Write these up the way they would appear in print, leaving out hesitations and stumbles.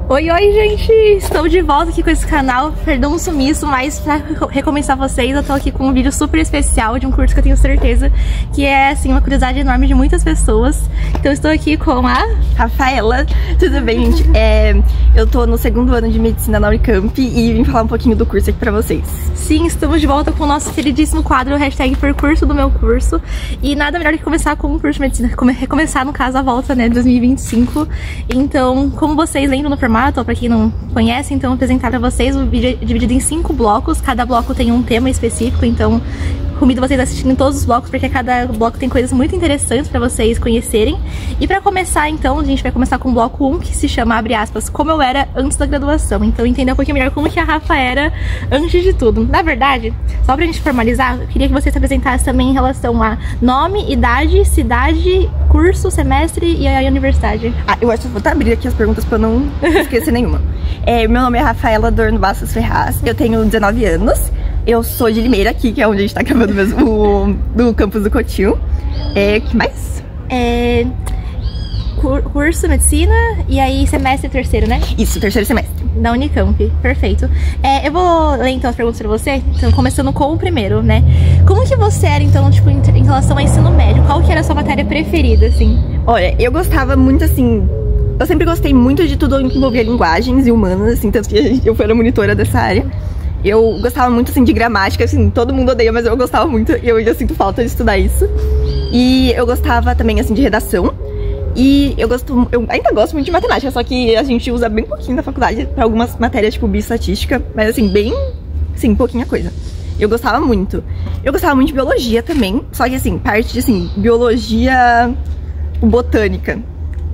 Oi, gente! Estou de volta aqui com esse canal, perdão o sumiço, mas pra recomeçar vocês, eu tô aqui com um vídeo super especial de um curso que eu tenho certeza que é, assim, uma curiosidade enorme de muitas pessoas. Então eu estou aqui com a Rafaela. Tudo bem, gente? Eu tô no segundo ano de medicina na Unicamp e vim falar um pouquinho do curso aqui pra vocês. Sim, estamos de volta com o nosso queridíssimo quadro #percurso do meu curso. E nada melhor que começar com um curso de medicina, recomeçar, no caso, a volta, né, de 2025. Então, como vocês lembram no formato, ou pra quem não conhece, então, apresentar pra vocês, o vídeo é dividido em 5 blocos. Cada bloco tem um tema específico, então convido vocês a assistirem todos os blocos, porque cada bloco tem coisas muito interessantes pra vocês conhecerem. E pra começar, então, a gente vai começar com o bloco 1, que se chama, abre aspas, como eu era antes da graduação. Então, entender um pouquinho melhor como que a Rafa era antes de tudo. Na verdade, só pra gente formalizar, eu queria que você se apresentasse também em relação a nome, idade, cidade, curso, semestre e a universidade. Eu acho que vou abrir aqui as perguntas pra eu não esquecer nenhuma. Meu nome é Rafaela Adorno Bastos Ferraz, eu tenho 19 anos. Eu sou de Limeira aqui, que é onde a gente tá gravando mesmo, do campus do Cotil. Que mais? Curso, medicina, e aí semestre terceiro, né? Isso, terceiro semestre. Da Unicamp, perfeito. Eu vou ler então as perguntas pra você, então começando com o primeiro, né? Como que você era então, tipo, em relação ao ensino médio? Qual que era a sua matéria preferida, assim? Olha, eu gostava muito, assim, eu sempre gostei muito de tudo que envolvia linguagens e humanas, assim, tanto que eu fui a monitora dessa área. Eu gostava muito, assim, de gramática, assim, todo mundo odeia, mas eu gostava muito, e eu sinto falta de estudar isso. E eu gostava também, assim, de redação. E eu ainda gosto muito de matemática, só que a gente usa bem pouquinho na faculdade pra algumas matérias, tipo, bioestatística, mas, assim, bem, assim, pouquinha coisa. Eu gostava muito. Eu gostava muito de biologia também, só que, assim, parte de, assim, biologia botânica.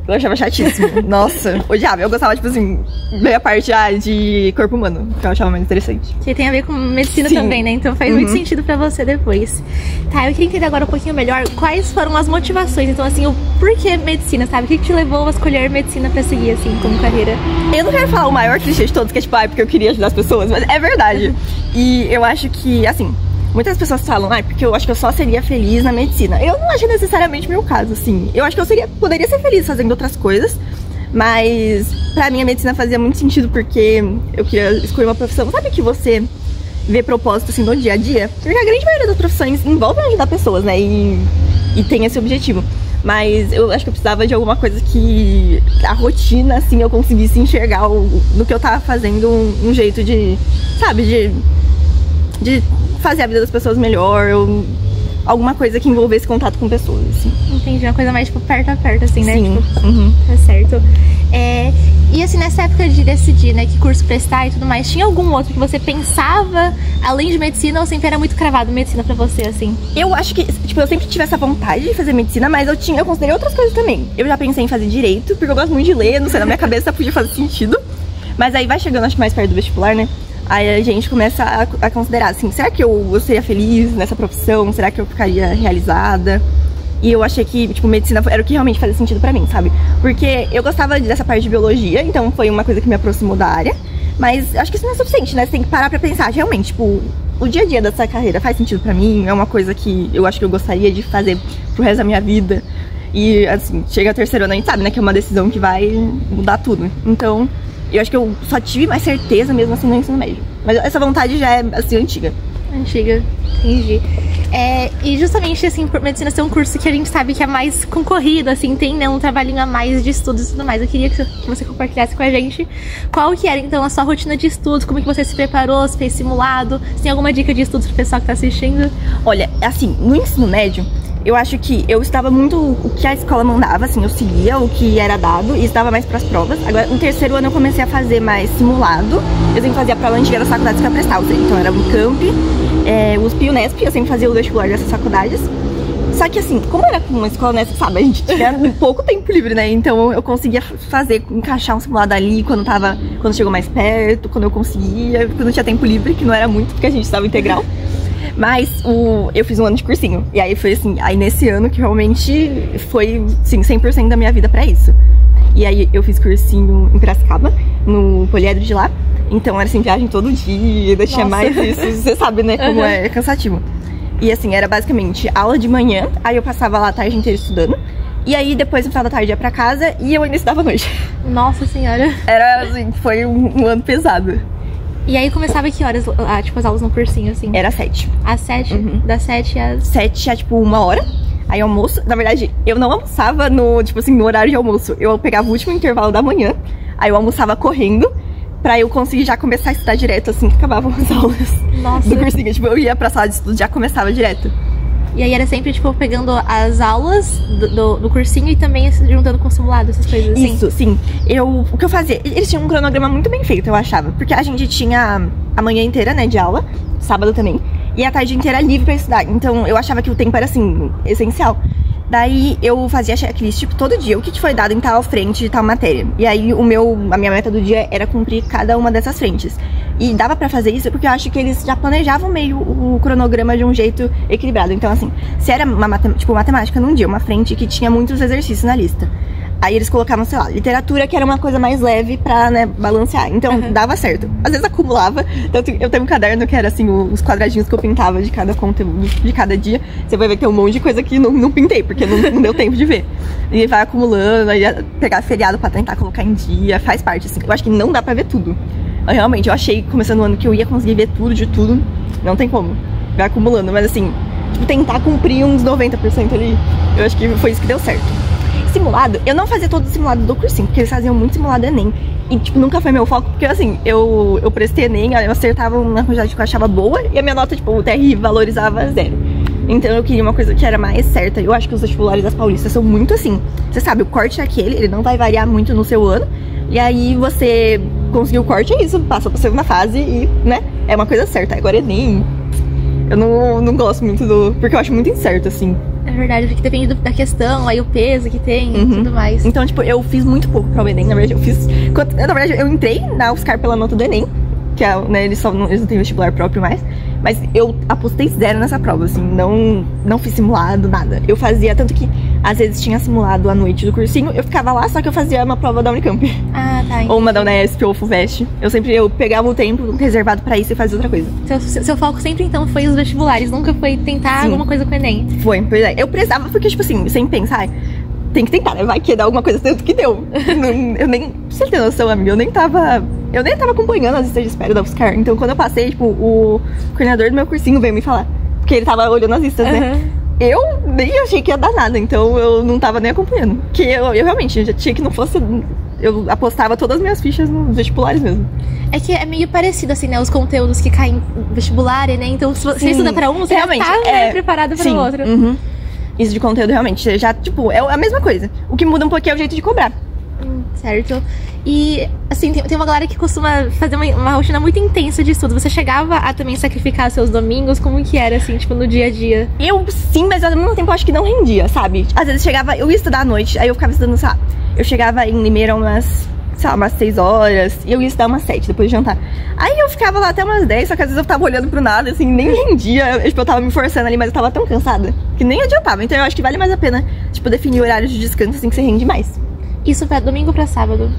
Eu achava chatíssimo. Nossa, odiava. Eu gostava, tipo assim, meia parte de corpo humano, que eu achava mais interessante. Que tem a ver com medicina. Sim. Também, né? Então faz muito sentido pra você depois. Tá, eu queria entender agora um pouquinho melhor quais foram as motivações. Então, assim, o porquê medicina, sabe? O que te levou a escolher medicina pra seguir, assim, como carreira? Eu não quero falar o maior clichê de todos, que é tipo, porque eu queria ajudar as pessoas, mas é verdade. E eu acho que, assim, muitas pessoas falam, porque eu acho que eu só seria feliz na medicina. Eu não acho necessariamente o meu caso, assim. Eu acho que eu poderia ser feliz fazendo outras coisas, mas pra mim a medicina fazia muito sentido porque eu queria escolher uma profissão, sabe, que você vê propósito, assim, no dia a dia? Porque a grande maioria das profissões envolve ajudar pessoas, né, e tem esse objetivo. Mas eu acho que eu precisava de alguma coisa que a rotina, assim, eu conseguisse enxergar no que eu tava fazendo um jeito de, sabe, de fazer a vida das pessoas melhor, ou alguma coisa que envolvesse contato com pessoas, assim. Entendi, uma coisa mais, tipo, perto a perto, assim, né? Sim. Tipo, tá certo. E, assim, nessa época de decidir, né, que curso prestar e tudo mais, tinha algum outro que você pensava, além de medicina, ou sempre era muito cravado medicina pra você, assim? Eu acho que, tipo, eu sempre tive essa vontade de fazer medicina, mas eu considerei outras coisas também. Eu já pensei em fazer direito, porque eu gosto muito de ler, não sei, na minha cabeça podia fazer sentido. Mas aí vai chegando, acho que mais perto do vestibular, né? Aí a gente começa a considerar, assim, será que eu seria feliz nessa profissão? Será que eu ficaria realizada? E eu achei que, tipo, medicina era o que realmente fazia sentido pra mim, sabe? Porque eu gostava dessa parte de biologia, então foi uma coisa que me aproximou da área. Mas acho que isso não é suficiente, né? Você tem que parar pra pensar, realmente, tipo, o dia a dia dessa carreira faz sentido pra mim? É uma coisa que eu acho que eu gostaria de fazer pro resto da minha vida. E, assim, chega ao terceiro ano, a gente sabe, né? Que é uma decisão que vai mudar tudo. Então, eu acho que eu só tive mais certeza mesmo assim no ensino médio. Mas essa vontade já é, assim, antiga. Antiga, entendi. E justamente, assim, por medicina ser um curso que a gente sabe que é mais concorrido, assim, tem, né, um trabalhinho a mais de estudos e tudo mais. Eu queria que você compartilhasse com a gente qual que era, então, a sua rotina de estudos, como que você se preparou, se fez simulado, se tem alguma dica de estudos pro pessoal que tá assistindo? Olha, assim, no ensino médio, eu acho que eu estava muito o que a escola mandava, assim, eu seguia o que era dado e estava mais pras provas. Agora, no terceiro ano eu comecei a fazer mais simulado. Eu sempre fazia a prova antiga das faculdades que eu prestava, então era Unicamp, USP e Unesp, eu sempre fazia o vestibular dessas faculdades. Só que, assim, como era uma escola nessa, sabe, a gente tinha pouco tempo livre, né, então eu conseguia encaixar um simulado ali quando chegou mais perto, quando eu conseguia, quando tinha tempo livre, que não era muito, porque a gente estava integral. Mas eu fiz um ano de cursinho. E aí foi assim, aí nesse ano que realmente foi, sim, 100% da minha vida pra isso. E aí eu fiz cursinho em Piracicaba, no Poliedro de lá. Então era assim, viagem todo dia, ainda tinha mais isso. Você sabe, né, como é cansativo. E assim, era basicamente aula de manhã, aí eu passava lá a tarde inteira estudando. E aí, depois, no final da tarde, ia pra casa e eu ainda estudava à noite. Nossa senhora. Era, assim, foi um ano pesado. E aí começava que horas, tipo, as aulas no cursinho, assim? Era 7. Às 7? Das 7 às... 7 a, tipo, 1h. Aí almoço, na verdade, eu não almoçava no, tipo assim, no horário de almoço. Eu pegava o último intervalo da manhã, aí eu almoçava correndo, pra eu conseguir já começar a estudar direto, assim que acabavam as aulas. Nossa. Do cursinho. Tipo, eu ia pra sala de estudo e já começava direto. E aí era sempre, tipo, pegando as aulas do cursinho e também juntando com simulado, essas coisas assim? Isso, sim. O que eu fazia? Eles tinham um cronograma muito bem feito, eu achava. Porque a gente tinha a manhã inteira, né, de aula, sábado também, e a tarde inteira livre pra estudar. Então eu achava que o tempo era, assim, essencial. Daí eu fazia checklist, tipo, todo dia, o que foi dado em tal frente de tal matéria. E aí a minha meta do dia era cumprir cada uma dessas frentes. E dava pra fazer isso porque eu acho que eles já planejavam meio o cronograma de um jeito equilibrado. Então, assim, se era matemática num dia, uma frente que tinha muitos exercícios na lista, aí eles colocavam, sei lá, literatura, que era uma coisa mais leve pra, né, balancear. Então, dava certo. Às vezes acumulava. Tanto eu tenho um caderno que era, assim, os quadradinhos que eu pintava de cada conteúdo, de cada dia. Você vai ver que tem um monte de coisa que não pintei, porque não deu tempo de ver. E vai acumulando, aí pegar feriado pra tentar colocar em dia, faz parte, assim. Eu acho que não dá pra ver tudo. Realmente, eu achei, começando o ano, que eu ia conseguir ver tudo de tudo. Não tem como. Vai acumulando, mas assim, tipo, tentar cumprir uns 90% ali. Eu acho que foi isso que deu certo. Simulado, eu não fazia todo o simulado do cursinho, porque eles faziam muito simulado Enem. E, tipo, nunca foi meu foco, porque, assim, eu prestei Enem, eu acertava uma quantidade que eu achava boa, e a minha nota, tipo, o TRI valorizava 0. Então eu queria uma coisa que era mais certa. Eu acho que os vestibulares das paulistas são muito assim. Você sabe, o corte é aquele, ele não vai variar muito no seu ano. E aí você conseguiu o corte, é isso, passa pra segunda fase e, né, é uma coisa certa. Agora Enem, eu não gosto muito porque eu acho muito incerto, assim. É verdade, porque depende da questão, aí o peso que tem e tudo mais. Então, tipo, eu fiz muito pouco pra o Enem, na verdade, eu entrei na UFSCar pela nota do Enem, que é, né, eles não têm vestibular próprio mais, mas eu apostei 0 nessa prova, assim, não fiz simulado, nada. Eu fazia, tanto que às vezes tinha simulado à noite do cursinho, eu ficava lá, só que eu fazia uma prova da Unicamp. Ah, tá. Ou uma da Unesp ou FUVEST. Eu pegava o tempo reservado pra isso e fazia outra coisa. Seu foco sempre, então, foi os vestibulares, nunca foi tentar alguma coisa com o Enem? Foi, pois é. Eu precisava, porque, tipo assim, sem pensar, tem que tentar, né? Vai que dá alguma coisa, tanto que deu. Eu nem, pra você ter noção, amiga, eu nem tava acompanhando as listas de espera da UFSCar. Então, quando eu passei, tipo, o coordenador do meu cursinho veio me falar. Porque ele tava olhando as listas, né? Eu nem achei que ia dar nada, então eu não tava nem acompanhando. Porque eu realmente já tinha que não fosse... Eu apostava todas as minhas fichas nos vestibulares mesmo. É que é meio parecido, assim, né? Os conteúdos que caem no vestibular, né? Então, se você estuda pra um, você realmente já tá preparado pra o outro. Isso de conteúdo, realmente, já, tipo, é a mesma coisa. O que muda um pouquinho é o jeito de cobrar. Certo. E, assim, tem uma galera que costuma fazer uma rotina muito intensa de estudo. Você chegava a também sacrificar seus domingos? Como que era, assim, tipo, no dia a dia? Eu, sim, mas ao mesmo tempo eu acho que não rendia, sabe? Às vezes eu ia estudar à noite, aí eu ficava estudando, sei lá, eu chegava em Limeira umas 6 horas, e eu ia estudar umas 7 depois de jantar. Aí eu ficava lá até umas 10, só que às vezes eu tava olhando pro nada, assim, nem rendia. Eu tava me forçando ali, mas eu tava tão cansada que nem adiantava. Então eu acho que vale mais a pena, tipo, definir horários de descanso, assim, que você rende mais. Isso pra domingo ou pra sábado?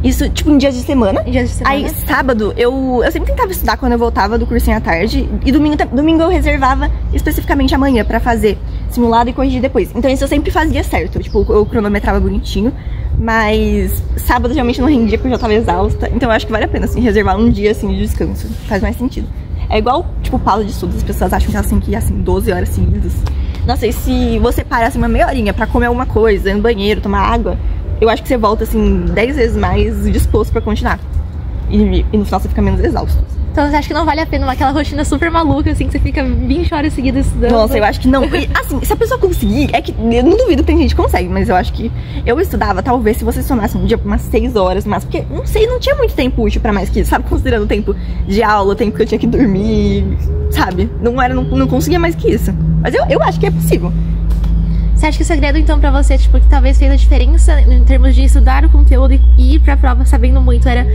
Isso, tipo, em dias de semana. Em dias de semana. Aí, sábado, eu sempre tentava estudar quando eu voltava do cursinho à tarde. E domingo eu reservava especificamente amanhã pra fazer simulado e corrigir depois. Então isso eu sempre fazia certo. Tipo, eu cronometrava bonitinho. Mas sábado realmente não rendia porque eu já tava exausta. Então eu acho que vale a pena, assim, reservar um dia, assim, de descanso. Faz mais sentido. É igual, tipo, pausa de estudos. As pessoas acham que elas têm que ir, assim, 12 horas seguidas. Nossa, e se você parar, assim, uma meia horinha pra comer alguma coisa, ir no banheiro, tomar água... Eu acho que você volta, assim, 10 vezes mais disposto pra continuar. E no final você fica menos exausto. Então você acha que não vale a pena aquela rotina super maluca, assim, que você fica 20 horas seguidas estudando? Nossa, eu acho que não. E, assim, se a pessoa conseguir, é que eu não duvido que tem gente que consegue, mas eu acho que eu estudava, talvez, se você somasse um dia por umas 6 horas, mas porque, não sei, não tinha muito tempo útil pra mais que isso, sabe? Considerando o tempo de aula, o tempo que eu tinha que dormir, sabe? Não conseguia mais que isso. Mas eu acho que é possível. Você acha que o segredo, então, pra você, tipo, que talvez fez a diferença em termos de estudar o conteúdo e ir pra prova sabendo muito, era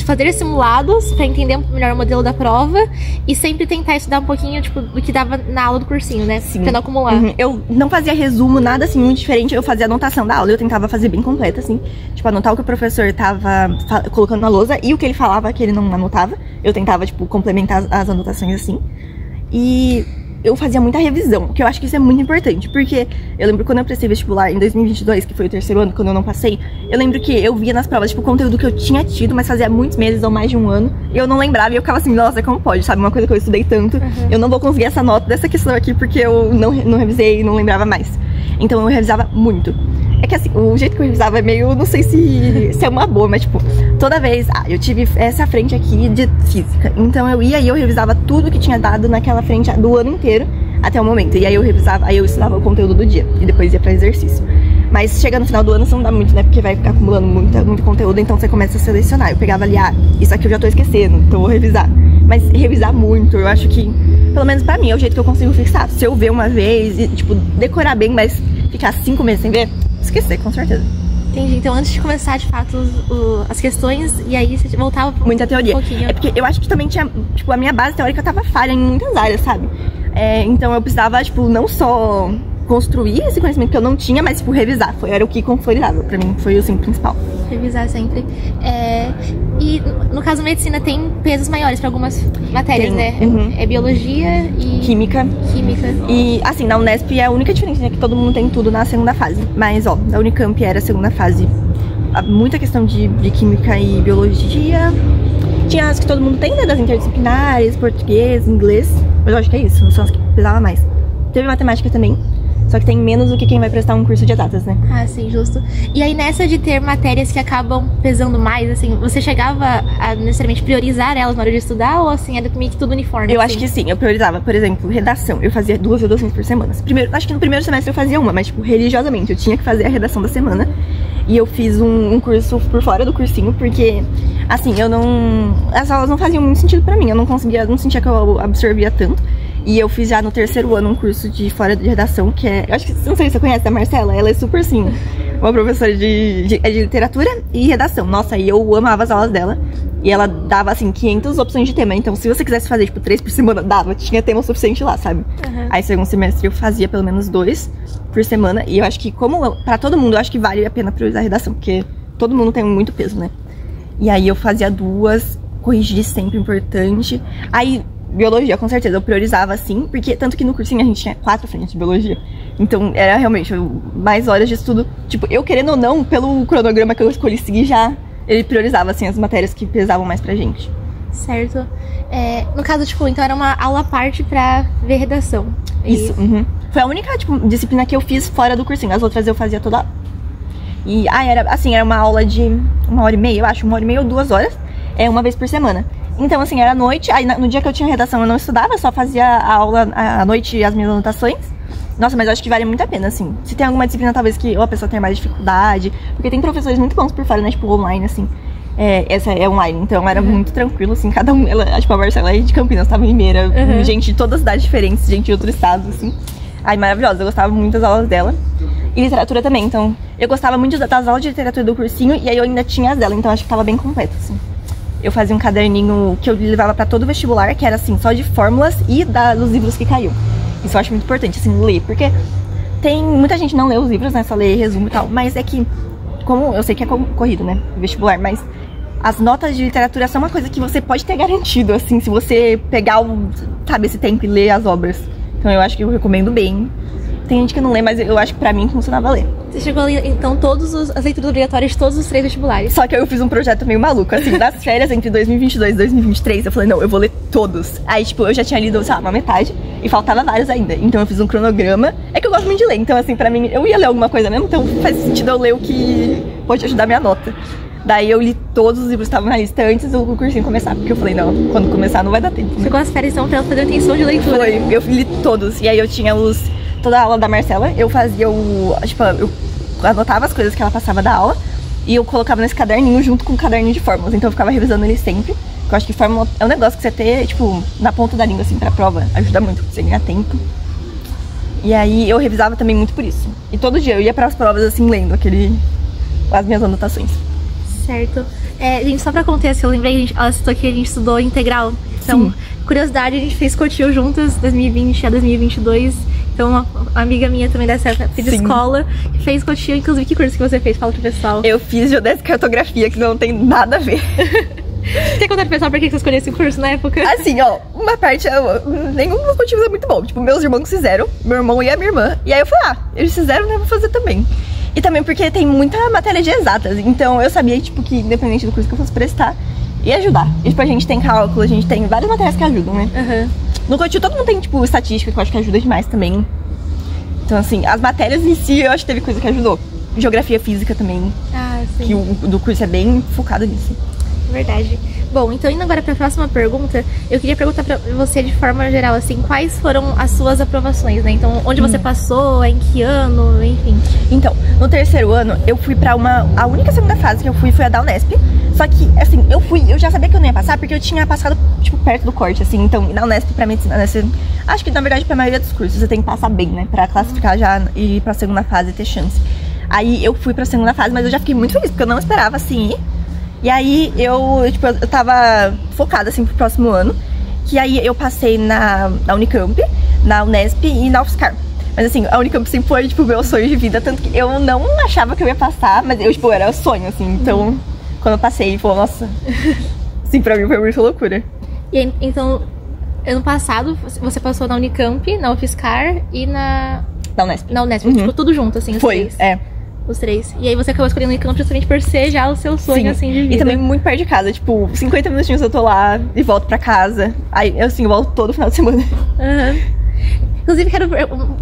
fazer simulados pra entender melhor o modelo da prova e sempre tentar estudar um pouquinho, tipo, do que dava na aula do cursinho, né? Sim. Pra não acumular. Eu não fazia resumo, nada assim muito diferente, eu fazia anotação da aula, eu tentava fazer bem completa, assim. Tipo, anotar o que o professor tava colocando na lousa e o que ele falava que ele não anotava. Eu tentava, tipo, complementar as anotações assim. E eu fazia muita revisão, que eu acho que isso é muito importante, porque eu lembro quando eu prestei vestibular em 2022, que foi o terceiro ano, quando eu não passei, eu lembro que eu via nas provas, tipo, o conteúdo que eu tinha tido, mas fazia muitos meses ou mais de um ano, e eu não lembrava, e eu ficava assim, nossa, como pode, sabe? Uma coisa que eu estudei tanto, eu não vou conseguir essa nota dessa questão aqui, porque eu não revisei e não lembrava mais. Então eu revisava muito. É que assim, o jeito que eu revisava é meio, não sei se é uma boa, mas tipo, toda vez, eu tive essa frente aqui de física, então eu ia e eu revisava tudo que tinha dado naquela frente do ano inteiro até o momento, e aí eu revisava, aí eu estudava o conteúdo do dia, e depois ia pra exercício. Mas chega no final do ano você não dá muito, né, porque vai ficar acumulando muito conteúdo, então você começa a selecionar. Eu pegava ali, isso aqui eu já tô esquecendo, então eu vou revisar. Mas revisar muito, eu acho que, pelo menos pra mim, é o jeito que eu consigo fixar. Se eu ver uma vez e, tipo, decorar bem, mas ficar 5 meses sem ver, esquecer, com certeza. Entendi. Então antes de começar, de fato, as questões, e aí você voltava muita teoria. pouquinho. É porque eu acho que também tinha, tipo, a minha base teórica tava falha em muitas áreas, sabe? Então eu precisava, tipo, não só construir esse conhecimento que eu não tinha, mas, tipo, revisar. Era o que consolidava. Pra mim, foi assim, o principal. Revisar sempre. E no caso, medicina tem pesos maiores pra algumas matérias, né? É biologia e... Química. E, assim, na Unesp é a única diferença, né? Que todo mundo tem tudo na segunda fase. Mas, ó, na Unicamp era a segunda fase. Muita questão de química e biologia. Tinha as que todo mundo tem, né? Das interdisciplinares, português, inglês. Mas eu acho que é isso, são as que pesava mais. Teve matemática também. Só que tem menos do que quem vai prestar um curso de exatas, né? Ah, sim, justo. E aí nessa de ter matérias que acabam pesando mais, assim, você chegava a necessariamente priorizar elas na hora de estudar? Ou assim, era meio que tudo uniforme? Eu acho que sim, eu priorizava. Por exemplo, redação. Eu fazia 2 redações por semana. Acho que no primeiro semestre eu fazia uma, mas tipo, religiosamente. Eu tinha que fazer a redação da semana. E eu fiz um curso por fora do cursinho, porque, assim, as aulas não faziam muito sentido pra mim. Eu não sentia que eu absorvia tanto. E eu fiz já no terceiro ano um curso de fora de redação, que eu acho que, não sei se você conhece a Marcela, ela é super, assim, uma professora de literatura e redação. Nossa, e eu amava as aulas dela. E ela dava, assim, 500 opções de tema. Então, se você quisesse fazer, tipo, 3 por semana, dava. Tinha tema suficiente lá, sabe? Aí, segundo semestre, eu fazia pelo menos 2 por semana. E eu acho que, pra todo mundo, eu acho que vale a pena priorizar a redação. Porque todo mundo tem muito peso, né? E aí, eu fazia 2, corrigir sempre, importante. Aí... biologia, com certeza, eu priorizava assim, porque tanto que no cursinho a gente tinha 4 frentes de biologia. Então era realmente mais horas de estudo. Tipo, eu querendo ou não, pelo cronograma que eu escolhi seguir já, ele priorizava assim as matérias que pesavam mais pra gente. Certo. No caso, tipo, então era uma aula à parte pra ver redação. Isso. Foi a única, tipo, disciplina que eu fiz fora do cursinho. As outras eu fazia toda. E, era uma aula de 1h30, eu acho, 1h30 ou 2 horas, uma vez por semana. Então, assim, era à noite, aí no dia que eu tinha redação eu não estudava, só fazia a aula à noite e as minhas anotações. Nossa, mas eu acho que vale muito a pena, assim. Se tem alguma disciplina, talvez, que a pessoa tenha mais dificuldade, porque tem professores muito bons por fora, né, tipo, online, assim. Essa é online, então era muito tranquilo, assim, cada um, tipo, a Marcela é de Campinas, tava em Limeira, gente de todas as cidades diferentes, gente de outros estados, assim. Aí, maravilhosa, eu gostava muito das aulas dela. E literatura também, então, eu gostava muito das aulas de literatura do cursinho, e aí eu ainda tinha as dela, então acho que tava bem completo, assim. Eu fazia um caderninho que eu levava pra todo vestibular, que era assim, só de fórmulas e dos livros que caiu. Isso eu acho muito importante, assim, ler, porque tem muita gente não lê os livros, né, só lê resumo e tal, mas é que, como eu sei que é corrido, né, vestibular, mas as notas de literatura são uma coisa que você pode ter garantido, assim, se você pegar, sabe, esse tempo e ler as obras. Então eu acho que eu recomendo bem. Tem gente que não lê, mas eu acho que pra mim funcionava ler. Você chegou a ler, então, as leituras obrigatórias de todos os 3 vestibulares? Só que eu fiz um projeto meio maluco, assim, das férias entre 2022 e 2023, eu falei, não, eu vou ler todos. Aí, tipo, eu já tinha lido, sei lá, uma metade, e faltava vários ainda. Então eu fiz um cronograma. É que eu gosto muito de ler, então, assim, pra mim, eu ia ler alguma coisa mesmo, então faz sentido eu ler o que pode ajudar a minha nota. Daí eu li todos os livros que estavam na lista antes do cursinho começar, porque eu falei, não, quando começar não vai dar tempo. Ficou as férias, então, pra fazer intenção de leitura? Foi, eu li todos, e aí eu tinha toda a aula da Marcela, eu fazia tipo, eu anotava as coisas que ela passava da aula e eu colocava nesse caderninho junto com o caderninho de fórmulas, então eu ficava revisando ele sempre. Eu acho que fórmula é um negócio que você ter, tipo, na ponta da língua, assim, pra prova, ajuda muito, você ganhar tempo. E aí eu revisava também muito por isso. E todo dia eu ia pras provas, assim, lendo as minhas anotações. Certo. Gente, só pra contexto, eu lembrei que ela citou que a gente estudou integral. Então, sim. Curiosidade, a gente fez cotil juntas, 2020 a 2022. Então, uma amiga minha também dessa época de escola, que fez cotil. Inclusive, que curso que você fez? Fala pro pessoal. Eu fiz geodésia e cartografia, que não tem nada a ver. Quer contar pro pessoal por que você escolheu esse curso na época? Assim, ó, uma parte, nenhum dos motivos é muito bom. Tipo, meus irmãos fizeram, meu irmão e a minha irmã. E aí eu falei, eles fizeram, né, eu vou fazer também. E também porque tem muita matéria de exatas. Então eu sabia, tipo, que independente do curso que eu fosse prestar, ia ajudar. E, tipo, a gente tem cálculo, a gente tem várias matérias que ajudam, né? No Cotil todo mundo tem, tipo, estatística, que eu acho que ajuda demais também. Então, assim, as matérias em si, eu acho que teve coisa que ajudou. Geografia física também. Sim. Que o do curso é bem focado nisso. Verdade. Bom, então indo agora para a próxima pergunta, eu queria perguntar para você de forma geral, assim, quais foram as suas aprovações, né? Então, onde você passou, em que ano, enfim. Então, no terceiro ano, eu fui pra a única segunda fase que eu fui foi a da Unesp. Só que, assim, eu já sabia que eu não ia passar, porque eu tinha passado, tipo, perto do corte, assim. Então, na Unesp, pra medicina, né, acho que, na verdade, pra maioria dos cursos, você tem que passar bem, né? Pra classificar já e ir pra segunda fase e ter chance. Aí, eu fui pra segunda fase, mas eu já fiquei muito feliz, porque eu não esperava, assim, ir. E aí, eu tava focada, assim, pro próximo ano. Que aí, eu passei na Unicamp, na Unesp e na UFSCar. Mas assim, a Unicamp sempre foi, tipo, meu sonho de vida. Tanto que eu não achava que eu ia passar, mas eu, tipo, era sonho, assim. Então, quando eu passei, pô, nossa. Assim, pra mim foi muita loucura. E então, ano passado, você passou na Unicamp, na UFSCar e na Unesp. Na Unesp, tipo, tudo junto, assim, os três. Os três. E aí você acabou escolhendo o Unicamp justamente por ser já o seu sonho, Sim. assim, de vida. E também muito perto de casa, tipo, 50 minutinhos eu tô lá e volto pra casa. Aí, assim, eu volto todo final de semana. Inclusive, quero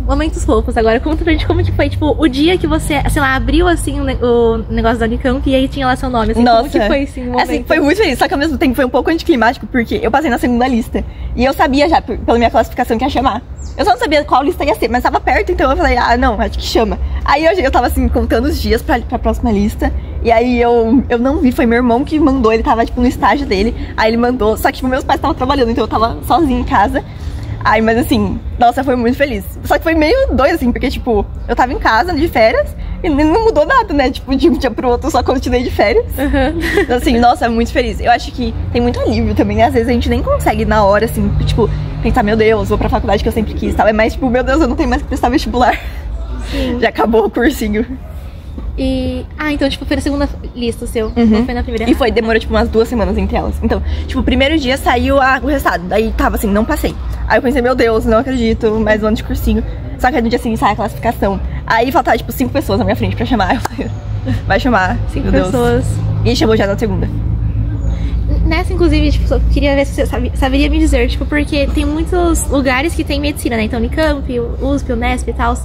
momentos fofos agora. Conta pra gente como que foi, tipo, o dia que você, sei lá, abriu, assim, o negócio da Unicamp e aí tinha lá seu nome, assim. Nossa. Como que foi, assim, o momento? Assim, foi muito feliz, só que ao mesmo tempo foi um pouco anticlimático, porque eu passei na segunda lista. E eu sabia já, pela minha classificação, que ia chamar. Eu só não sabia qual lista ia ser, mas tava perto, então eu falei, não, acho que chama. Aí eu tava, assim, contando os dias pra próxima lista. E aí eu não vi, foi meu irmão que mandou, ele tava, tipo, no estágio dele. Aí ele mandou, só que, tipo, meus pais estavam trabalhando, então eu tava sozinha em casa. Ai, mas assim, nossa, foi muito feliz. Só que foi meio doido, assim, porque, tipo, eu tava em casa, de férias, e não mudou nada, né? Tipo, de um dia pro outro, eu só continuei de férias. Então, assim, nossa, muito feliz. Eu acho que tem muito alívio também, né? Às vezes a gente nem consegue na hora, assim, tipo, pensar, meu Deus, vou pra faculdade que eu sempre quis, tal. É mais, tipo, meu Deus, eu não tenho mais que prestar vestibular. Sim. Já acabou o cursinho. E... então, tipo, foi na segunda lista o seu, não foi na primeira? E demorou, tipo, umas 2 semanas entre elas. Então, tipo, o primeiro dia saiu o resultado, daí tava assim, não passei. Aí eu pensei, meu Deus, não acredito, mais um ano de cursinho. Só que no dia seguinte sai a classificação. Aí faltava, tipo, 5 pessoas na minha frente pra chamar. Eu falei, vai chamar, 5 pessoas. E chamou já na segunda. Nessa, inclusive, tipo, só queria ver se você saberia me dizer, tipo, porque tem muitos lugares que tem medicina, né? Então, Unicamp, USP, Unesp e tal.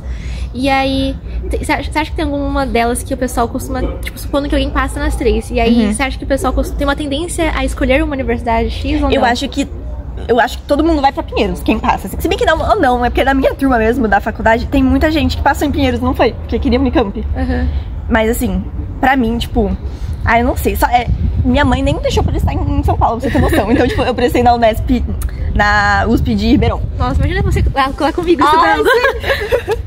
E aí, você acha que tem alguma delas que o pessoal costuma, tipo, supondo que alguém passa nas 3, e aí você acha que o pessoal tem uma tendência a escolher uma universidade X ou não? Eu acho que todo mundo vai pra Pinheiros, quem passa. Se bem que não, é porque na minha turma mesmo da faculdade tem muita gente que passou em Pinheiros, não foi? Porque queria Unicamp. Mas assim, pra mim, tipo, eu não sei, minha mãe nem deixou pra prestar em São Paulo, pra você ter noção. Então, tipo, eu prestei na Unesp, na USP de Ribeirão. Nossa, imagina você lá comigo estudando.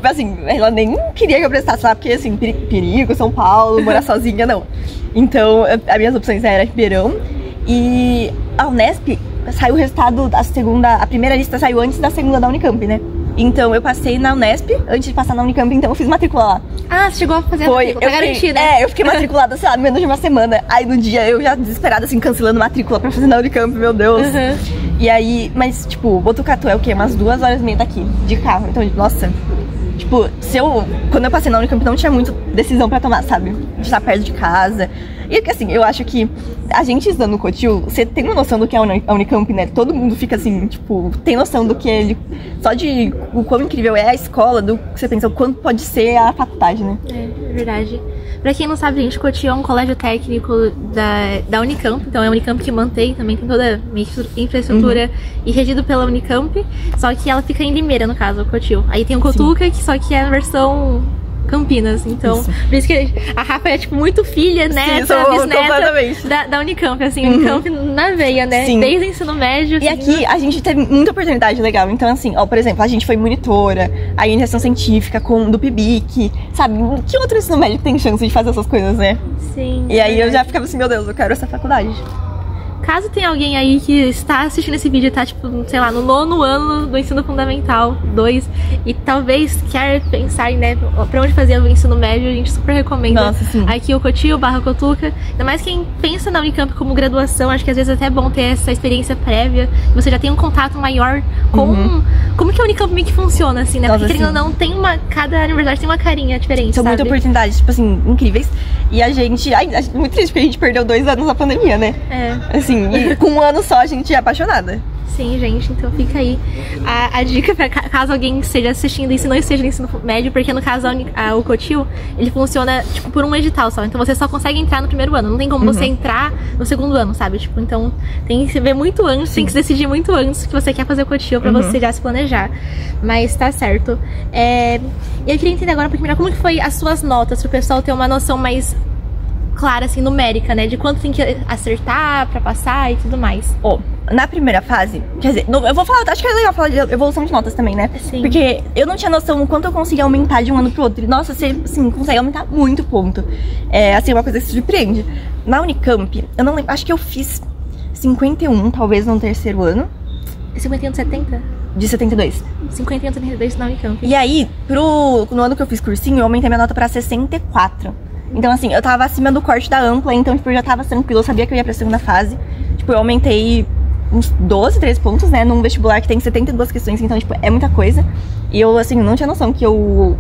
Assim, ela nem queria que eu prestasse lá, porque, assim, perigo, São Paulo, morar sozinha, não. Então, as minhas opções eram Ribeirão. E a Unesp saiu o resultado a primeira lista saiu antes da segunda da Unicamp, né? Então, eu passei na Unesp, antes de passar na Unicamp, então eu fiz matrícula lá. Você chegou a fazer a matrícula, tá garantida? Eu fiquei matriculada, sei lá, menos de uma semana. Aí, no dia, eu já desesperada, assim, cancelando matrícula pra fazer na Unicamp, meu Deus. E aí, mas, tipo, Botucatu é o quê? Umas 2h30 daqui, de carro. Então, nossa, tipo, quando eu passei na Unicamp, não tinha muito decisão pra tomar, sabe? De estar perto de casa. E, assim, eu acho que a gente estudando no Cotil, você tem uma noção do que é a Unicamp, né? Todo mundo fica, assim, tipo, tem noção do que só de o quão incrível é a escola, do que você pensa, o quanto pode ser a faculdade, né? É verdade. Pra quem não sabe, gente, Cotil é um colégio técnico da Unicamp, então é a Unicamp que mantém, também tem toda a infraestrutura e regido pela Unicamp, só que ela fica em Limeira, no caso, o Cotil. Aí tem o Cotuca, que só que é a versão Campinas, então, por isso que a Rafa é, tipo, muito filha, neta, bisneta da Unicamp, assim, Unicamp na veia, né? Sim. Desde o ensino médio. E aqui a gente teve muita oportunidade legal, então, assim, por exemplo, a gente foi monitora, a iniciação científica do PIBIC, sabe? Que outro ensino médio tem chance de fazer essas coisas, né? Sim. E aí eu já ficava assim, meu Deus, eu quero essa faculdade. caso tenha alguém aí que está assistindo esse vídeo e tá, tipo, sei lá, no 9º ano do ensino fundamental 2 e talvez quer pensar em, né, pra onde fazer o ensino médio, a gente super recomenda. Nossa, sim. Aqui o Cotil, /Cotuca. Ainda mais quem pensa na Unicamp como graduação, acho que às vezes é até bom ter essa experiência prévia, você já tem um contato maior com como que a Unicamp meio que funciona, assim, né? Nossa, porque querendo ou não, tem cada universidade tem uma carinha diferente, São sabe? muitas oportunidades, tipo assim, incríveis. E a gente, muito triste porque a gente perdeu 2 anos na pandemia, né? Assim, e com 1 ano só a gente é apaixonada. Sim, gente, então fica aí a dica pra caso alguém esteja assistindo isso e não esteja no ensino médio, porque no caso o Cotil, ele funciona, tipo, por um edital só, então você só consegue entrar no 1º ano, não tem como você entrar no 2º ano, sabe? Tipo, então tem que se ver muito antes, tem que se decidir muito antes que você quer fazer o Cotil pra você já se planejar, mas tá certo. E eu queria entender agora um pouquinho melhor como que foi as suas notas, pro pessoal ter uma noção mais clara, assim, numérica, né? De quanto tem que acertar pra passar e tudo mais. Na primeira fase, quer dizer, eu vou falar, acho que é legal falar de evolução de notas também, né? Sim. Porque eu não tinha noção do quanto eu conseguia aumentar de um ano pro outro. E, nossa, você, assim, consegue aumentar muito ponto. Assim, uma coisa que se surpreende. Na Unicamp, eu não lembro, acho que eu fiz 51, talvez, no 3º ano. 51 de 70? De 72. 51 de 72 na Unicamp. E aí, no ano que eu fiz cursinho, eu aumentei minha nota pra 64. Então, assim, eu tava acima do corte da ampla, então, tipo, eu já tava tranquila, eu sabia que eu ia pra 2ª fase. Tipo, eu aumentei uns 13 pontos, né, num vestibular que tem 72 questões, então, tipo, é muita coisa. E eu, assim, não tinha noção que eu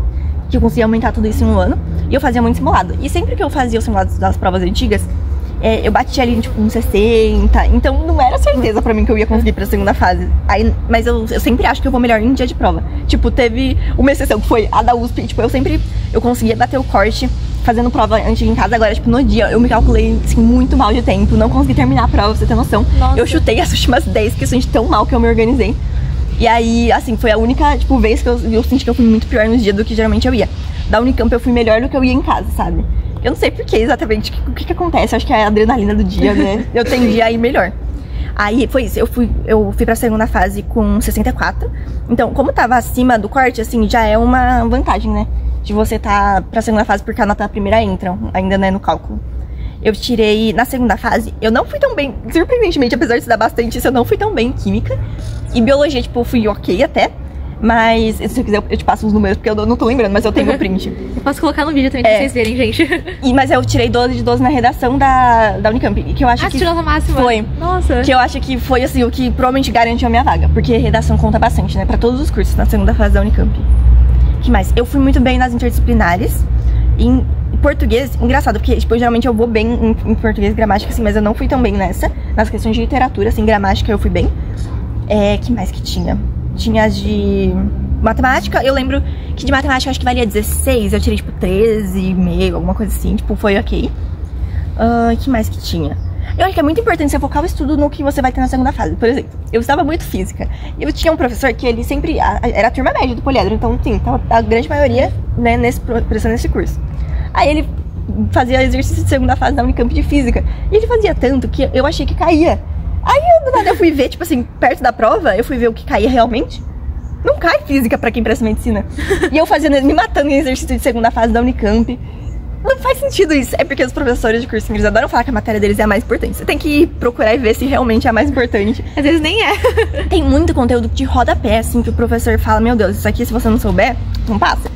conseguia aumentar tudo isso em 1 ano. E eu fazia muito simulado. E sempre que eu fazia os simulados das provas antigas, eu batia ali, tipo, uns 60. Então, não era certeza pra mim que eu ia conseguir pra 2ª fase. Mas eu sempre acho que eu vou melhor em dia de prova. Tipo, teve uma exceção que foi a da USP. Tipo, eu conseguia bater o corte fazendo prova antiga em casa. Agora, tipo, no dia, eu me calculei, assim, muito mal de tempo. Não consegui terminar a prova, pra você ter noção. Nossa. Eu chutei as últimas 10 questões de tão mal que eu me organizei. E aí, assim, foi a única, tipo, vez que eu senti que eu fui muito pior no dia do que geralmente eu ia. Da Unicamp eu fui melhor do que eu ia em casa, sabe? Eu não sei por que exatamente, o que acontece, acho que é a adrenalina do dia, né? Eu tendi a ir melhor. Aí foi isso, eu fui pra 2ª fase com 64. Então, como tava acima do corte, assim, já é uma vantagem, né? De você tá pra 2ª fase, porque a nota da primeira entra, ainda, né, no cálculo. Eu tirei, na 2ª fase, eu não fui tão bem, surpreendentemente, apesar de estudar bastante isso, eu não fui tão bem em química. E biologia, tipo, eu fui ok até. Mas, se você quiser, eu te passo uns números, porque eu não tô lembrando, mas eu tenho o print. Eu posso colocar no vídeo também pra vocês verem, gente. Mas eu tirei 12 de 12 na redação da Unicamp, que eu acho que... Você tirou a máxima? Foi. Nossa. Que eu acho que foi, assim, o que provavelmente garantiu a minha vaga. Porque redação conta bastante, né? Pra todos os cursos, na 2ª fase da Unicamp. Que mais? Eu fui muito bem nas interdisciplinares. Em português, engraçado, porque, tipo, geralmente eu vou bem em português e gramática, assim, mas eu não fui tão bem nessa. Nas questões de literatura, assim, gramática eu fui bem. Que mais que tinha? Tinha as de matemática, eu lembro que de matemática eu acho que valia 16, eu tirei tipo 13,5, alguma coisa assim, tipo, foi ok. Que mais que tinha? Eu acho que é muito importante você focar o estudo no que você vai ter na 2ª fase. Por exemplo, eu estava muito física, eu tinha um professor que ele sempre, era a turma média do poliedro, então sim, a grande maioria, né, prestando esse curso. Aí ele fazia exercício de 2ª fase da Unicamp de física, e ele fazia tanto que eu achei que caía. Aí, do nada, eu fui ver, tipo assim, perto da prova, eu fui ver o que caía realmente. Não cai física pra quem presta medicina. E eu fazendo, me matando em exercício de 2ª fase da Unicamp. Não faz sentido isso. É porque os professores de cursinho, eles adoram falar que a matéria deles é a mais importante. Você tem que procurar e ver se realmente é a mais importante. Às vezes nem é. Tem muito conteúdo de rodapé, assim, que o professor fala, meu Deus, isso aqui, se você não souber, não passa.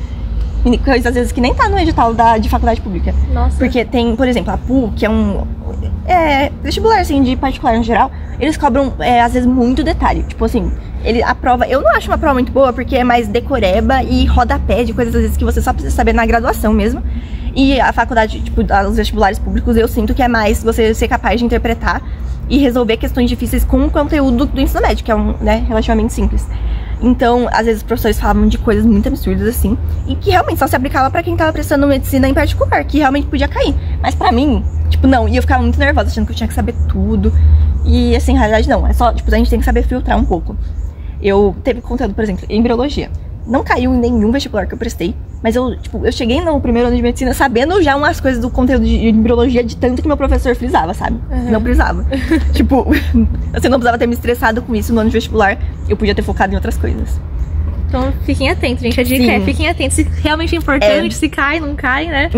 E coisas, às vezes, que nem tá no edital de faculdade pública. Nossa. Porque tem, por exemplo, a PUC, que é um... vestibular, assim, de particular no geral, eles cobram, às vezes, muito detalhe. Tipo assim, a prova, eu não acho uma prova muito boa, porque é mais decoreba e rodapé de coisas, às vezes, que você só precisa saber na graduação mesmo. E a faculdade, tipo, os vestibulares públicos, eu sinto que é mais você ser capaz de interpretar e resolver questões difíceis com o conteúdo do ensino médio, que é relativamente simples. Então, às vezes, os professores falavam de coisas muito absurdas, assim, e que realmente só se aplicava pra quem tava prestando medicina em particular, que realmente podia cair. Mas pra mim, tipo, não. E eu ficava muito nervosa, achando que eu tinha que saber tudo. E, assim, na realidade, não. É só, tipo, a gente tem que saber filtrar um pouco. Teve conteúdo, por exemplo, em embriologia. Não caiu em nenhum vestibular que eu prestei, mas eu cheguei no primeiro ano de medicina sabendo já umas coisas do conteúdo de embriologia, de tanto que meu professor frisava, sabe? Não precisava. Tipo, você não precisava ter me estressado com isso no ano de vestibular, eu podia ter focado em outras coisas. Então, fiquem atentos, gente. A dica fiquem atentos. Se realmente é importante, se cai, não cai, né?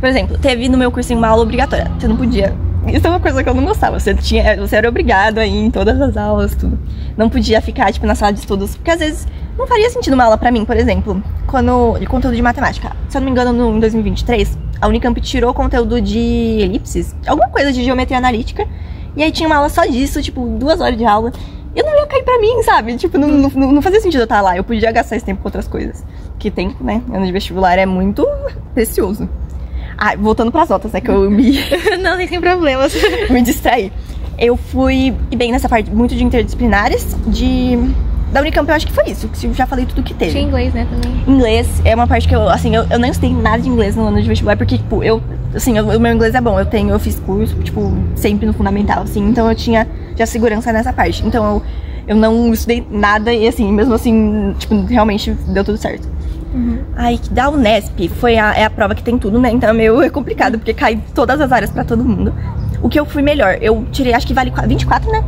Por exemplo, teve no meu cursinho uma aula obrigatória. Você não podia isso é uma coisa que eu não gostava. Você era obrigado a ir em todas as aulas, tudo. Não podia ficar, tipo, na sala de estudos, porque às vezes não faria sentido uma aula pra mim, por exemplo, de conteúdo de matemática. Se eu não me engano, em 2023, a Unicamp tirou conteúdo de elipses, alguma coisa de geometria analítica, e aí tinha uma aula só disso, tipo, 2 horas de aula. Eu não ia cair pra mim, sabe? Tipo, não fazia sentido eu estar lá. Eu podia gastar esse tempo com outras coisas. Que tempo, né? Ano de vestibular é muito precioso. Ah, voltando pras notas, né? Que eu Não, sem problemas. me distraí. Eu fui bem nessa parte muito de interdisciplinares. Da Unicamp eu acho que foi isso. Que eu já falei tudo que teve. Tinha inglês, né, também. Inglês é uma parte que eu não estudei nada de inglês no ano de vestibular. Porque, tipo, o meu inglês é bom. Eu fiz curso, tipo, sempre no fundamental, assim. Então eu tinha já segurança nessa parte. Então eu não estudei nada e, assim, mesmo assim, tipo, realmente deu tudo certo. Aí, da Unesp é a prova que tem tudo, né? Então é complicado, porque cai todas as áreas pra todo mundo. O que eu fui melhor, eu tirei, acho que vale 24, né?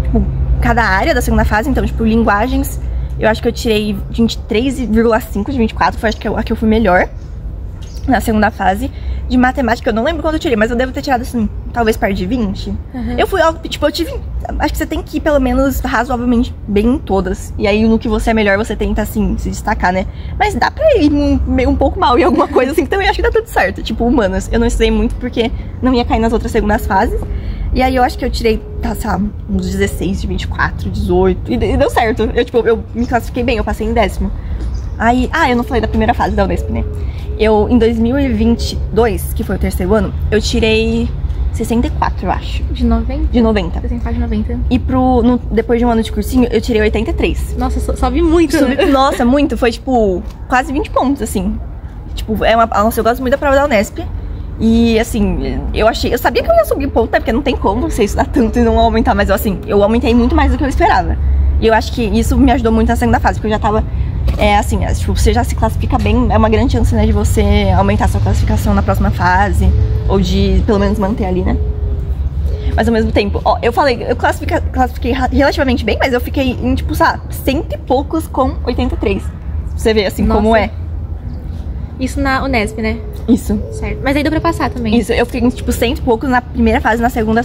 Tipo, cada área da segunda fase. Então, tipo, linguagens, eu acho que eu tirei 23,5 de 24. Foi, acho que a que eu fui melhor na segunda fase. De matemática, eu não lembro quando eu tirei, mas eu devo ter tirado, assim, talvez perto de 20. Eu fui, tipo, eu tive... Acho que você tem que ir, pelo menos, razoavelmente bem em todas. E aí, no que você é melhor, você tenta, assim, se destacar, né? Mas dá pra ir um pouco mal em alguma coisa, assim, então eu acho que dá tudo certo. Tipo, humanas. Eu não estudei muito porque não ia cair nas outras segundas fases. E aí, eu acho que eu tirei, sei lá, uns 16 de 24, 18. E deu certo. Eu me classifiquei bem, eu passei em 10º. Aí, eu não falei da primeira fase da Unesp, né? Em 2022, que foi o 3º ano, eu tirei 64, eu acho. De 90? De 90. 64 de 90. E depois de um ano de cursinho, eu tirei 83. Nossa, sobe muito, né? Nossa, muito. Foi, tipo, quase 20 pontos, assim. Tipo, eu gosto muito da prova da Unesp. E, assim, eu sabia que eu ia subir ponto, né? Porque não tem como você estudar tanto e não aumentar. Mas, eu aumentei muito mais do que eu esperava. E eu acho que isso me ajudou muito na segunda fase, porque eu já tava... tipo, você já se classifica bem, é uma grande chance, né, de você aumentar sua classificação na próxima fase, ou de, pelo menos, manter ali, né? Mas, ao mesmo tempo, eu classifiquei relativamente bem, mas eu fiquei em, tipo, sabe, 100 e poucos com 83. Você vê, assim, Nossa. como é. Isso na Unesp, né? Isso. Certo. Mas aí deu pra passar também. Isso, eu fiquei em, tipo, 100 e poucos na primeira fase, na segunda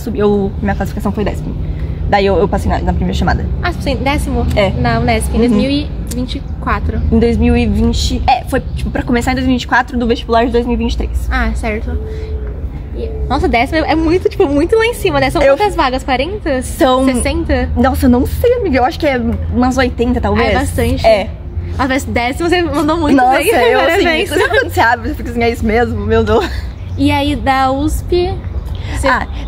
minha classificação foi 10º. Daí eu passei na primeira chamada. Ah, você foi 10º? É. Na Unesp, em 2024. Em 2020... foi, tipo, pra começar em 2024 do vestibular de 2023. Ah, certo. Nossa, 10º é muito, tipo, muito lá em cima, né? São quantas vagas? 40? São... 60? Nossa, eu não sei, amiga. Eu acho que é umas 80, talvez. Ah, é bastante. É. Mas 10º você mandou muito Nossa, bem. eu assim... Sabe quando você abre, você fica assim, é isso mesmo? Meu Deus. E aí, da USP...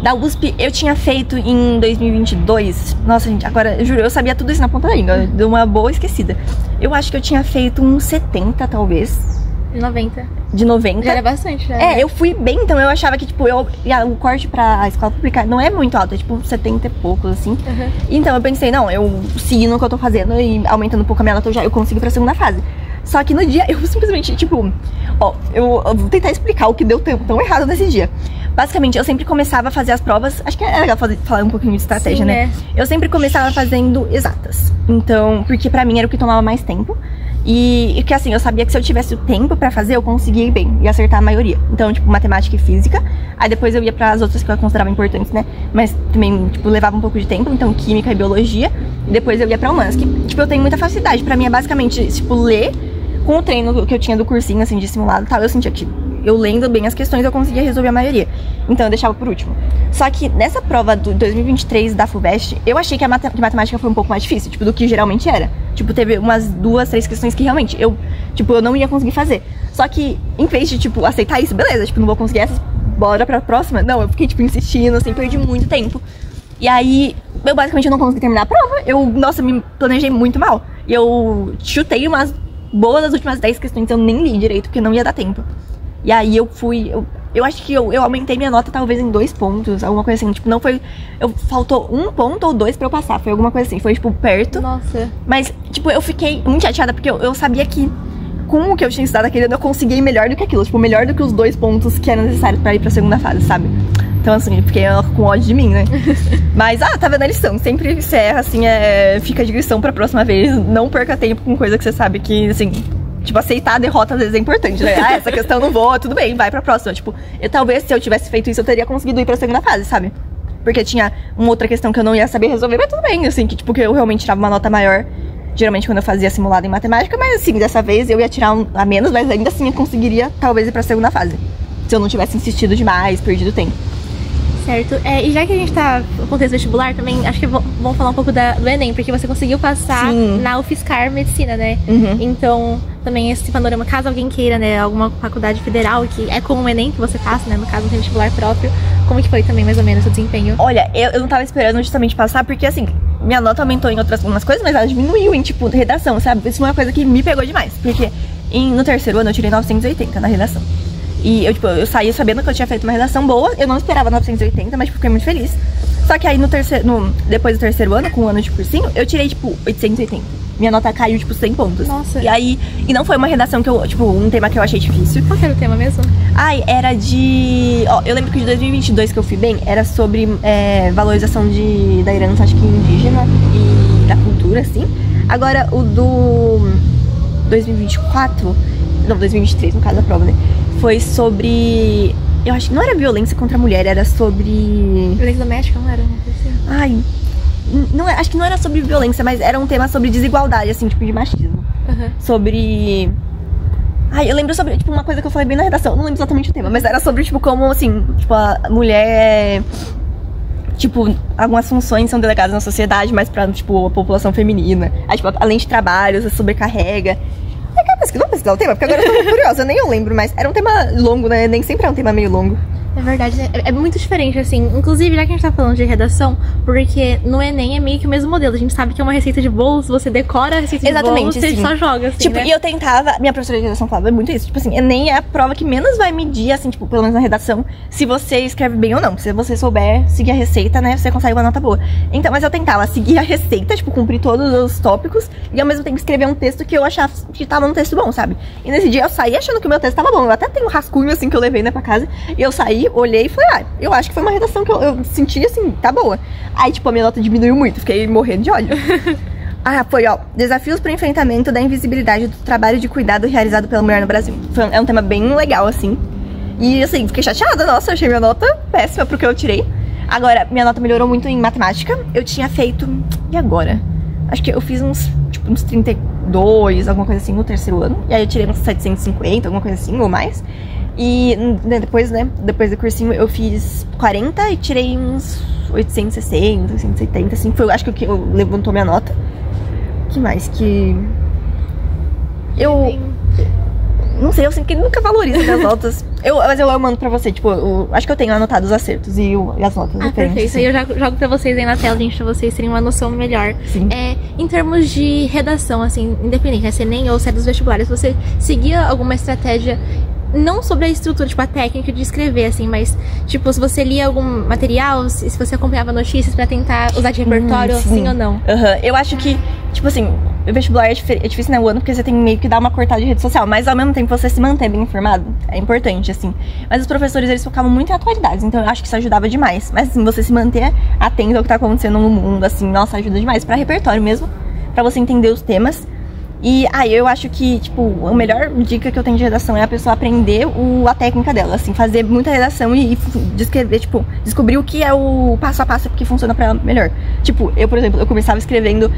Da USP eu tinha feito em 2022. Nossa, gente, agora, eu juro, eu sabia tudo isso na ponta da língua. Deu uma boa esquecida. Eu acho que eu tinha feito uns 70, talvez. De 90. De 90. Já era bastante, já. Eu fui bem, então eu achava que, tipo, o corte pra escola pública não é muito alto, é tipo 70 e poucos, assim. Então eu pensei, não, eu seguindo o que eu tô fazendo e aumentando um pouco a minha nota, eu consigo ir pra segunda fase. Só que no dia, eu simplesmente, tipo... eu vou tentar explicar o que deu tão errado nesse dia. Basicamente, eu sempre começava a fazer as provas... Acho que é legal falar um pouquinho de estratégia, sim, né? Eu sempre começava fazendo exatas. Então, porque pra mim era o que tomava mais tempo. E que assim, eu sabia que se eu tivesse o tempo pra fazer, eu conseguia ir bem e acertar a maioria. Então, tipo, matemática e física. Aí depois eu ia pras outras que eu considerava importantes, né? Mas também, tipo, levava um pouco de tempo. Então, química e biologia. E depois eu ia pra humanas. Que, tipo, eu tenho muita facilidade. Pra mim é basicamente, tipo, ler... Com o treino que eu tinha do cursinho, assim, de simulado e tal, eu sentia que eu lendo bem as questões, eu conseguia resolver a maioria. Então eu deixava por último. Só que nessa prova do 2023 da FUVEST, eu achei que a matemática foi um pouco mais difícil, tipo, do que geralmente era. Tipo, teve umas 2, 3 questões que realmente eu não ia conseguir fazer. Só que, em vez de, tipo, aceitar isso, beleza, tipo, não vou conseguir essas, bora pra próxima. Não, eu fiquei, tipo, insistindo, assim, perdi muito tempo. E aí, eu basicamente não consegui terminar a prova. Nossa, me planejei muito mal. E eu chutei umas boas das últimas 10 questões, eu nem li direito, porque não ia dar tempo. E aí eu acho que eu aumentei minha nota talvez em 2 pontos, alguma coisa assim. Tipo, não foi... faltou 1 ponto ou 2 pra eu passar, foi alguma coisa assim. Foi, tipo, perto. Nossa. Mas, tipo, eu fiquei muito chateada, porque eu sabia que com o que eu tinha estudado aquele ano, eu consegui ir melhor do que aquilo. Tipo, melhor do que os 2 pontos que eram necessários pra ir pra segunda fase, sabe? Então, assim, eu fiquei com ódio de mim, né? Mas, tava na lição. Sempre se erra, assim, fica de lição pra próxima vez. Não perca tempo com coisa que você sabe que, assim, tipo, aceitar a derrota às vezes é importante, né? Ah, essa questão não vou, tudo bem, vai pra próxima. Tipo, talvez se eu tivesse feito isso, eu teria conseguido ir pra segunda fase, sabe? Porque tinha uma outra questão que eu não ia saber resolver, mas tudo bem, assim, que tipo, que eu realmente tirava uma nota maior, geralmente quando eu fazia simulado em matemática, mas assim, dessa vez eu ia tirar a menos, mas ainda assim eu conseguiria talvez ir pra segunda fase. Se eu não tivesse insistido demais, perdido tempo. Certo. E já que a gente tá no contexto vestibular também, acho que vamos falar um pouco do Enem, porque você conseguiu passar na UFSCar Medicina, né? Então, também esse panorama, caso alguém queira, né, alguma faculdade federal, que é como o Enem que você passa, né, no caso, tem vestibular próprio, como que foi também, mais ou menos, o desempenho? Olha, eu não tava esperando justamente passar, porque assim, minha nota aumentou em algumas coisas, mas ela diminuiu em, tipo, redação, sabe? Isso foi uma coisa que me pegou demais, porque no terceiro ano eu tirei 980 na redação. E eu saí sabendo que eu tinha feito uma redação boa, eu não esperava 980, mas tipo, fiquei muito feliz. Só que aí depois do terceiro ano, com um ano de cursinho, eu tirei, tipo, 880. Minha nota caiu, tipo, 100 pontos. Nossa. E não foi uma redação que eu, tipo, um tema que eu achei difícil. Qual que era o tema mesmo? Era de... eu lembro que de 2022 que eu fui bem, era sobre valorização da herança, acho que indígena e da cultura, assim. Agora, o do 2024, não, 2023, no caso da prova, né? Foi sobre... Eu acho que não era violência contra a mulher, era sobre... Violência doméstica, não era? Não, acho que não era sobre violência, mas era um tema sobre desigualdade, assim, tipo, de machismo. Sobre... eu lembro sobre, tipo, uma coisa que eu falei bem na redação, não lembro exatamente o tema, mas era sobre, tipo, como, assim, tipo, a mulher... Tipo, algumas funções são delegadas na sociedade, mas pra, tipo, a população feminina. Aí, tipo, além de trabalhos, sobrecarrega... Vamos pesquisar o tema, porque agora eu tô muito curiosa, nem eu lembro, mas era um tema longo, né? Nem sempre é um tema meio longo. É verdade, né? É muito diferente, assim. Inclusive, já que a gente tá falando de redação, porque no Enem é meio que o mesmo modelo. A gente sabe que é uma receita de bolo, se você decora a receita de bolo, você só joga, assim, tipo, né? E eu tentava, minha professora de redação falava muito isso. Tipo assim, Enem é a prova que menos vai medir, assim, tipo, pelo menos na redação, se você escreve bem ou não. Se você souber seguir a receita, né, você consegue uma nota boa. Então, mas eu tentava seguir a receita, tipo, cumprir todos os tópicos, e ao mesmo tempo escrever um texto que eu achava que tava um texto bom, sabe? E nesse dia eu saí achando que o meu texto tava bom. Eu até tenho um rascunho, assim, que eu levei, né, pra casa. E eu saí, olhei e falei, eu acho que foi uma redação que eu senti, assim, tá boa. Aí, tipo, a minha nota diminuiu muito, fiquei morrendo de ódio. Foi, desafios para o enfrentamento da invisibilidade do trabalho de cuidado realizado pela mulher no Brasil. É um tema bem legal, assim. E, assim, fiquei chateada, nossa, achei minha nota péssima pro que eu tirei. Agora, minha nota melhorou muito em matemática. Eu tinha feito... E agora? Acho que eu fiz uns 32, alguma coisa assim, no terceiro ano. E aí eu tirei uns 750, alguma coisa assim, ou mais. E depois do cursinho eu fiz 40 e tirei uns 860, 870, assim. Foi, acho que eu levantou minha nota. O que mais? Não sei, eu sei que nunca valorizo minhas notas. Mas eu mando pra você, tipo, acho que eu tenho anotado os acertos e as notas diferentes. Perfeito. Assim. Aí eu já jogo pra vocês aí na tela, gente, pra vocês terem uma noção melhor. Sim. Em termos de redação, assim, independente, né? Se nem ou se é dos vestibulares, você seguia alguma estratégia, não sobre a estrutura, tipo, a técnica de escrever, assim, mas, tipo, se você lia algum material, se você acompanhava notícias pra tentar usar de repertório, sim ou não? Eu acho que, tipo assim, o vestibular é difícil, né, o ano, porque você tem meio que dar uma cortada de rede social, mas ao mesmo tempo você se manter bem informado, é importante, assim. Mas os professores, eles focavam muito em atualidades, então eu acho que isso ajudava demais. Mas, assim, você se manter atento ao que tá acontecendo no mundo, assim, nossa, ajuda demais pra repertório mesmo, pra você entender os temas. E eu acho que, tipo, a melhor dica que eu tenho de redação é a pessoa aprender a técnica dela, assim, fazer muita redação e descrever, tipo, descobrir o que é o passo a passo que funciona pra ela melhor. Tipo, eu, por exemplo, eu começava escrevendo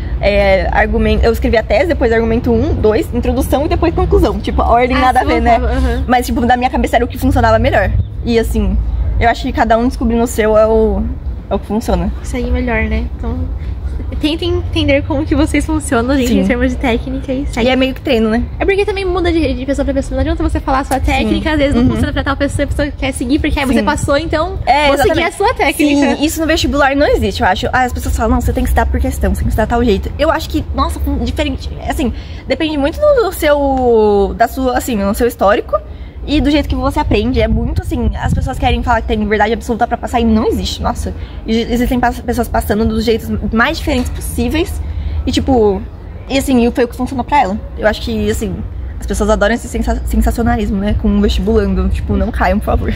argumento, eu escrevia a tese, depois argumento 1, 2, introdução e depois conclusão. Tipo, a ordem nada a ver, né? Mas, tipo, na minha cabeça era o que funcionava melhor. E, assim, eu acho que cada um descobrindo o seu é o que funciona. Isso aí é melhor, né? Então... tentem entender como que vocês funcionam, gente, em termos de técnica e segue. E é meio que treino, né? É porque também muda de pessoa pra pessoa. Não adianta você falar a sua técnica, às vezes não funciona pra tal pessoa, a pessoa quer seguir, porque aí você passou, então vou seguir a sua técnica. Sim, isso no vestibular não existe, eu acho. As pessoas falam, não, você tem que estudar por questão, você tem que estudar tal jeito. Eu acho que, nossa, diferente, assim, depende muito do seu histórico e do jeito que você aprende. É muito assim, as pessoas querem falar que tem verdade absoluta pra passar e não existe, nossa. Existem pessoas passando dos jeitos mais diferentes possíveis e tipo, e foi o que funcionou pra ela. Eu acho que, assim, as pessoas adoram esse sensacionalismo, né, com o vestibulando, tipo, não caiam, por favor.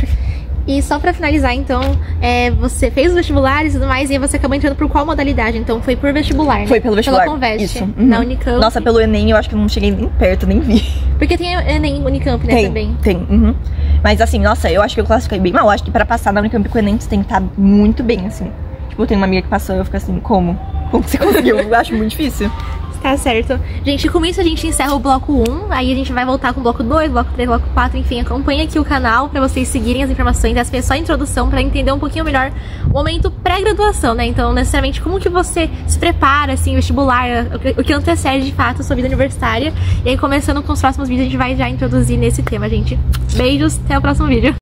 E só pra finalizar, então, você fez os vestibulares e tudo mais, e aí você acabou entrando por qual modalidade? Então foi por vestibular, né? Foi pelo vestibular. Pela Conveste, isso. na Unicamp. Nossa, pelo Enem eu acho que eu não cheguei nem perto, nem vi. Porque tem Enem Unicamp, né, também. Tem. Mas assim, nossa, eu acho que eu classifiquei bem mal. Eu acho que pra passar na Unicamp com o Enem você tem que estar muito bem, assim. Tipo, tem uma amiga que passou e eu fico assim, como? Como você conseguiu? Eu acho muito difícil. Tá certo. Gente, com isso a gente encerra o bloco 1, aí a gente vai voltar com o bloco 2, bloco 3, bloco 4, enfim, acompanha aqui o canal pra vocês seguirem as informações, essa foi só a introdução pra entender um pouquinho melhor o momento pré-graduação, né? Então, necessariamente, como que você se prepara, assim, vestibular, o que antecede de fato a sua vida universitária. E aí, começando com os próximos vídeos, a gente vai já introduzir nesse tema, gente. Beijos, até o próximo vídeo.